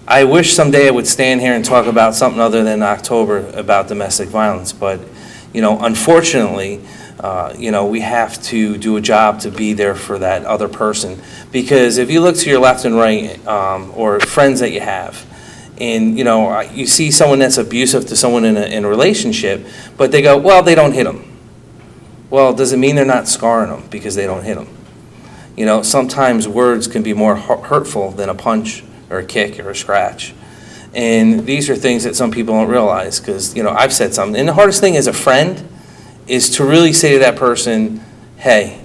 I wish someday I would stand here and talk about something other than October about domestic violence, but, unfortunately, we have to do a job to be there for that other person. Because if you look to your left and right, or friends that you have, and, you see someone that's abusive to someone in a relationship, but they go, well, they don't hit them. Well, does it mean they're not scarring them because they don't hit them? Sometimes words can be more hurtful than a punch or a kick or a scratch. And these are things that some people don't realize because, I've said something. And the hardest thing as a friend is to really say to that person, hey,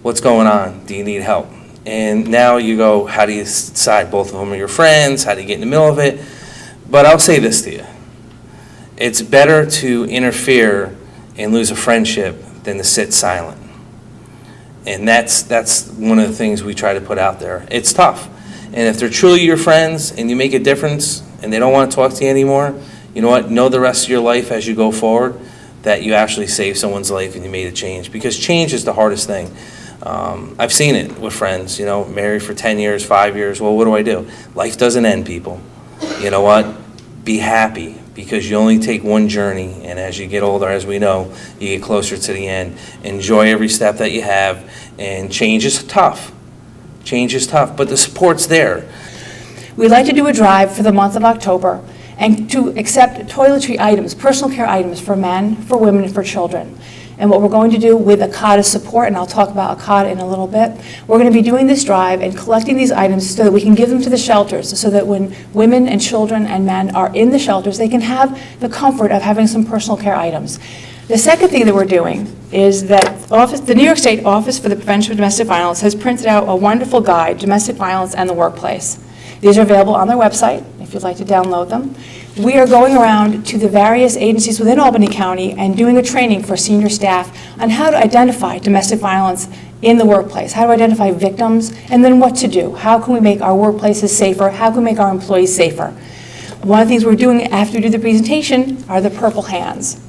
what's going on? Do you need help? And now you go, how do you decide? Both of them are your friends. How do you get in the middle of it? But I'll say this to you. It's better to interfere and lose a friendship than to sit silent. And that's one of the things we try to put out there. It's tough. And if they're truly your friends and you make a difference and they don't want to talk to you anymore, you know what? Know the rest of your life as you go forward that you actually saved someone's life and you made a change. Because change is the hardest thing. I've seen it with friends, married for 10 years, 5 years. Well, what do? Life doesn't end, people. You know what? Be happy because you only take one journey. And as you get older, as we know, you get closer to the end. Enjoy every step that you have. And change is tough. Change is tough, but the support's there. We'd like to do a drive for the month of October and to accept toiletry items, personal care items for men, for women, and for children. And what we're going to do with ACADA's support, and I'll talk about ACADA in a little bit, we're going to be doing this drive and collecting these items so that we can give them to the shelters, so that when women and children and men are in the shelters, they can have the comfort of having some personal care items. The second thing that we're doing is that the New York State Office for the Prevention of Domestic Violence has printed out a wonderful guide, Domestic Violence and the Workplace. These are available on their website if you'd like to download them. We are going around to the various agencies within Albany County and doing a training for senior staff on how to identify domestic violence in the workplace, how to identify victims, and then what to do. How can we make our workplaces safer? How can we make our employees safer? One of the things we're doing after we do the presentation are the Purple Hands.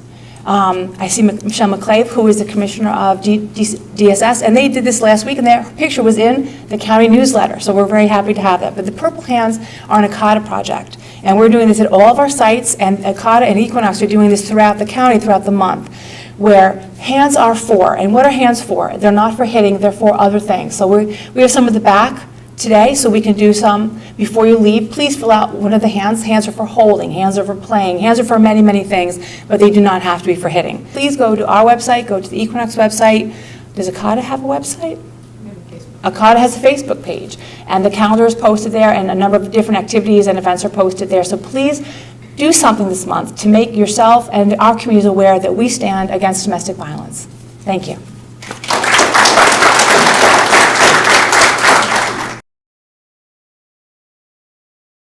I see Michelle McClave, who is the commissioner of DSS, and they did this last week, and their picture was in the county newsletter, so we're very happy to have that. But the Purple Hands are an ACADA project, and we're doing this at all of our sites, and ACADA and Equinox are doing this throughout the county, throughout the month, where hands are for. And what are hands for? They're not for hitting, they're for other things. So we have some at the back today, so we can do some before you leave. Please fill out one of the hands. Hands are for holding, hands are for playing, hands are for many, many things, but they do not have to be for hitting. Please go to our website, go to the Equinox website. Does ACADA have a website? ACADA has a Facebook page, and the calendar is posted there, and a number of different activities and events are posted there. So please do something this month to make yourself and our communities aware that we stand against domestic violence. Thank you.